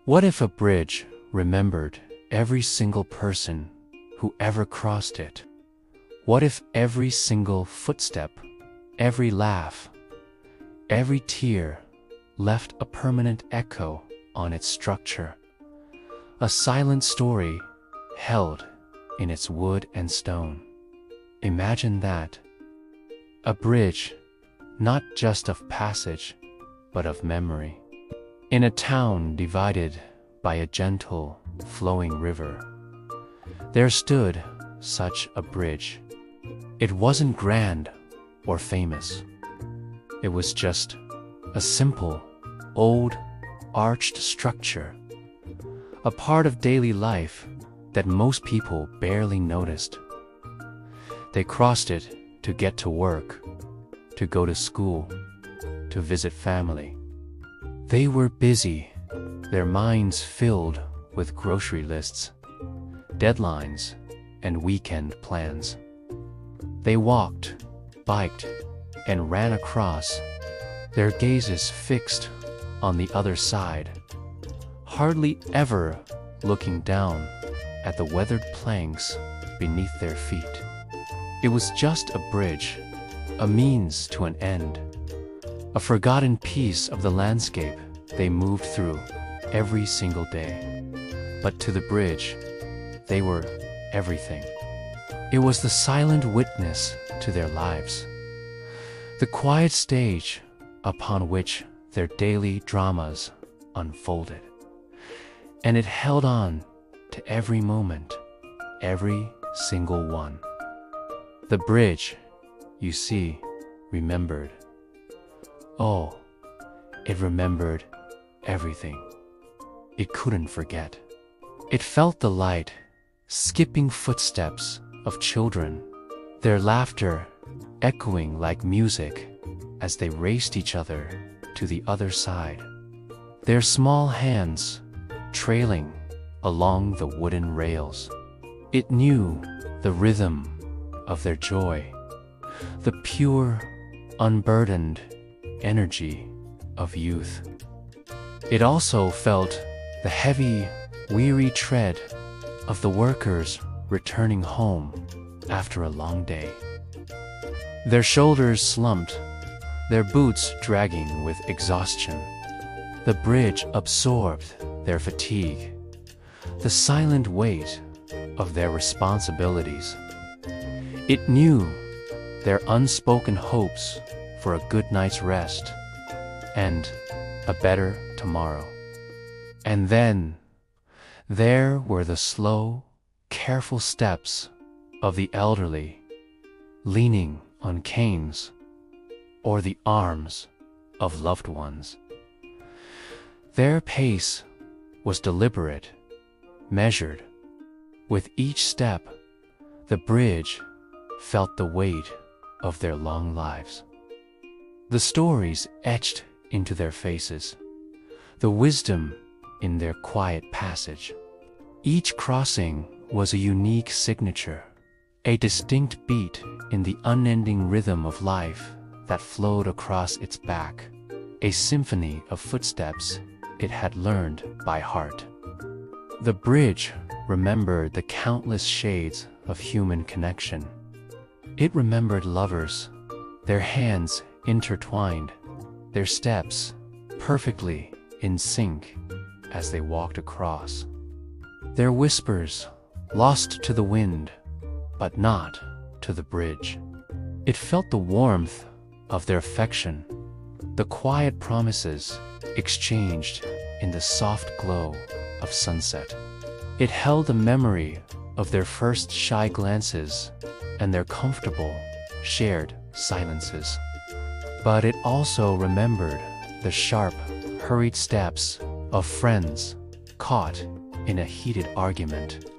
What if a bridge remembered every single person who ever crossed it? What if every single footstep, every laugh, every tear left a permanent echo on its structure? A silent story held in its wood and stone. Imagine that. A bridge, not just of passage, but of memory. In a town divided by a gentle, flowing river, there stood such a bridge. It wasn't grand or famous. It was just a simple, old, arched structure, a part of daily life that most people barely noticed. They crossed it to get to work, to go to school, to visit family. They were busy, their minds filled with grocery lists, deadlines, and weekend plans. They walked, biked, and ran across, their gazes fixed on the other side, hardly ever looking down at the weathered planks beneath their feet. It was just a bridge, a means to an end, a forgotten piece of the landscape they moved through every single day. But to the bridge, they were everything. It was the silent witness to their lives, the quiet stage upon which their daily dramas unfolded. And it held on to every moment, every single one. The bridge, you see, remembered. Oh, it remembered everything. It couldn't forget. It felt the light, skipping footsteps of children, their laughter echoing like music as they raced each other to the other side, their small hands trailing along the wooden rails. It knew the rhythm of their joy, the pure, unburdened energy of youth. It also felt the heavy, weary tread of the workers returning home after a long day. Their shoulders slumped, their boots dragging with exhaustion. The bridge absorbed their fatigue, the silent weight of their responsibilities. It knew their unspoken hopes for a good night's rest and a better tomorrow. And then there were the slow, careful steps of the elderly, leaning on canes, or the arms of loved ones. Their pace was deliberate, measured. With each step, the bridge felt the weight of their long lives. The stories etched into their faces, the wisdom in their quiet passage. Each crossing was a unique signature, a distinct beat in the unending rhythm of life that flowed across its back, a symphony of footsteps it had learned by heart. The bridge remembered the countless shades of human connection. It remembered lovers, their hands intertwined, their steps perfectly in sync as they walked across. Their whispers lost to the wind, but not to the bridge. It felt the warmth of their affection, the quiet promises exchanged in the soft glow of sunset. It held the memory of their first shy glances and their comfortable, shared silences. But it also remembered the sharp, hurried steps of friends caught in a heated argument,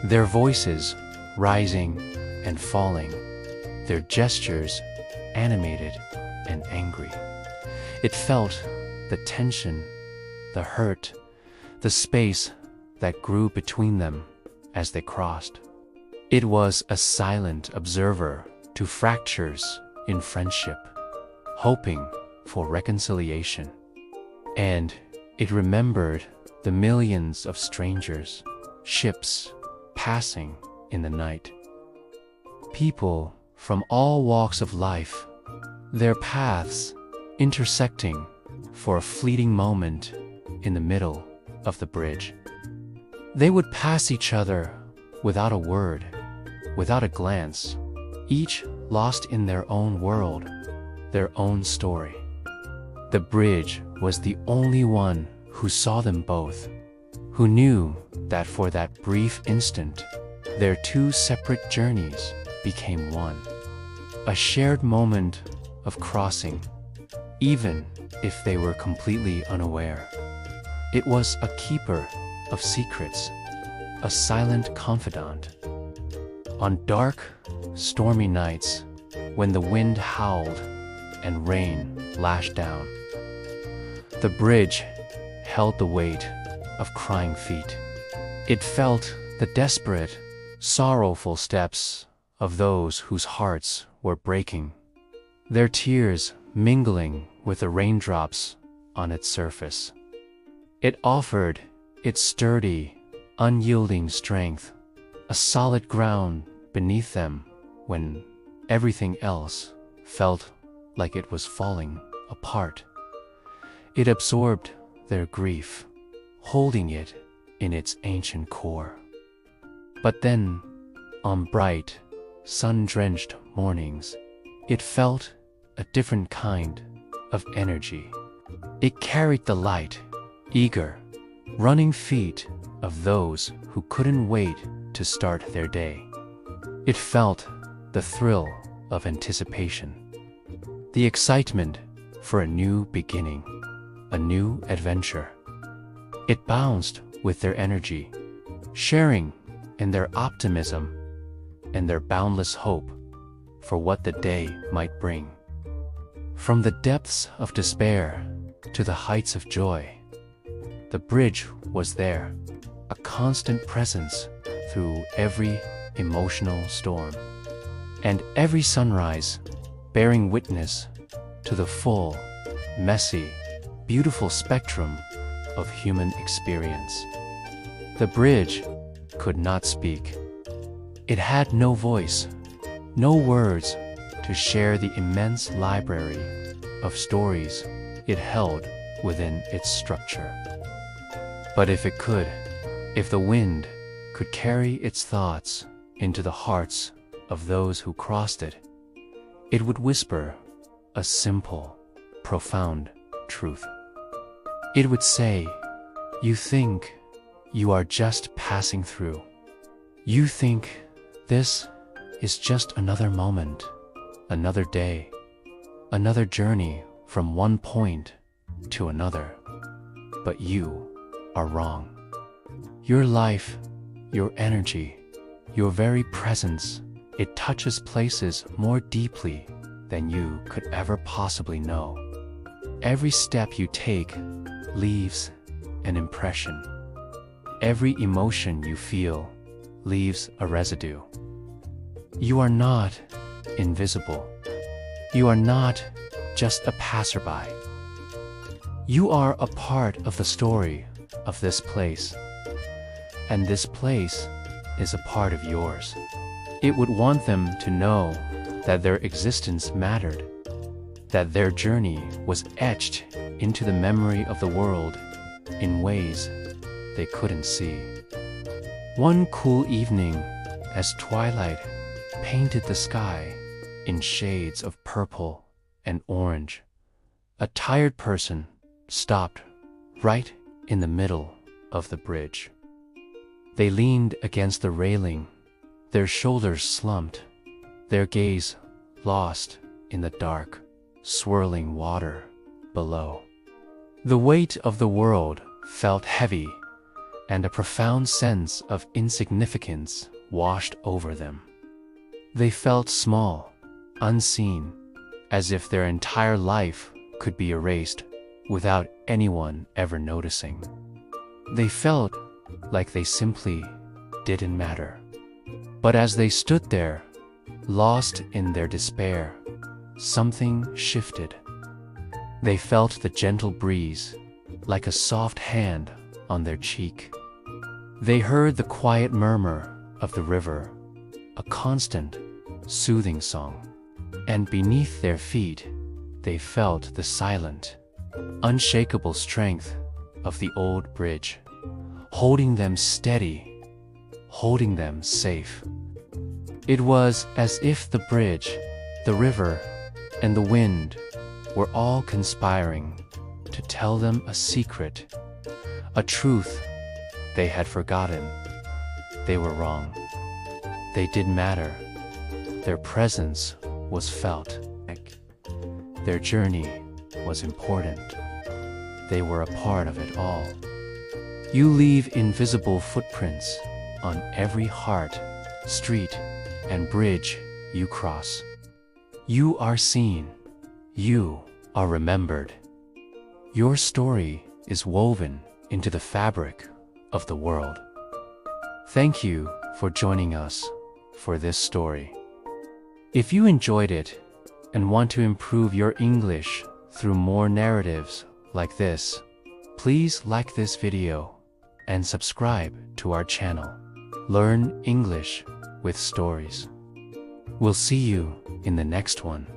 their voices rising and falling, their gestures animated and angry. It felt the tension, the hurt, the space that grew between them as they crossed. It was a silent observer to fractures in friendship, hoping for reconciliation. And it remembered the millions of strangers, ships passing in the night. People from all walks of life, their paths intersecting for a fleeting moment in the middle of the bridge. They would pass each other without a word, without a glance, each lost in their own world, their own story. The bridge was the only one who saw them both, who knew that for that brief instant, their two separate journeys became one. A shared moment of crossing, even if they were completely unaware. It was a keeper of secrets, a silent confidant. On dark, stormy nights, when the wind howled and rain lashed down, the bridge held the weight of crying feet. It felt the desperate, sorrowful steps of those whose hearts were breaking, their tears mingling with the raindrops on its surface. It offered its sturdy, unyielding strength, a solid ground beneath them when everything else felt like it was falling apart. It absorbed their grief, holding it in its ancient core. But then, on bright, sun-drenched mornings, it felt a different kind of energy. It carried the light, eager, running feet of those who couldn't wait to start their day. It felt the thrill of anticipation, the excitement for a new beginning, a new adventure. It bounced with their energy, sharing in their optimism and their boundless hope for what the day might bring. From the depths of despair to the heights of joy, the bridge was there, a constant presence through every emotional storm, and every sunrise bearing witness to the full, messy, beautiful spectrum of human experience. The bridge could not speak. It had no voice, no words to share the immense library of stories it held within its structure. But if it could, if the wind could carry its thoughts into the hearts of those who crossed it, it would whisper a simple, profound truth. It would say, "You think you are just passing through. You think this is just another moment, another day, another journey from one point to another. But you are wrong. Your life, your energy, your very presence, it touches places more deeply than you could ever possibly know. Every step you take leaves an impression. Every emotion you feel leaves a residue. You are not invisible. You are not just a passerby. You are a part of the story of this place, and this place is a part of yours." It would want them to know that their existence mattered, that their journey was etched into the memory of the world in ways they couldn't see. One cool evening, as twilight painted the sky in shades of purple and orange, a tired person stopped right in the middle of the bridge. They leaned against the railing, their shoulders slumped, their gaze lost in the dark, swirling water below. The weight of the world felt heavy, and a profound sense of insignificance washed over them. They felt small, unseen, as if their entire life could be erased without anyone ever noticing. They felt like they simply didn't matter. But as they stood there, lost in their despair, something shifted. They felt the gentle breeze, like a soft hand on their cheek. They heard the quiet murmur of the river, a constant, soothing song. And beneath their feet, they felt the silent, unshakable strength of the old bridge, holding them steady, holding them safe. It was as if the bridge, the river, and the wind were all conspiring to tell them a secret, a truth they had forgotten. They were wrong. They didn't matter. Their presence was felt. Their journey was important. They were a part of it all. You leave invisible footprints on every heart, street, and bridge you cross. You are seen. You are remembered. Your story is woven into the fabric of the world. Thank you for joining us for this story. If you enjoyed it and want to improve your English through more narratives like this, please like this video and subscribe to our channel. Learn English with Stories. We'll see you in the next one.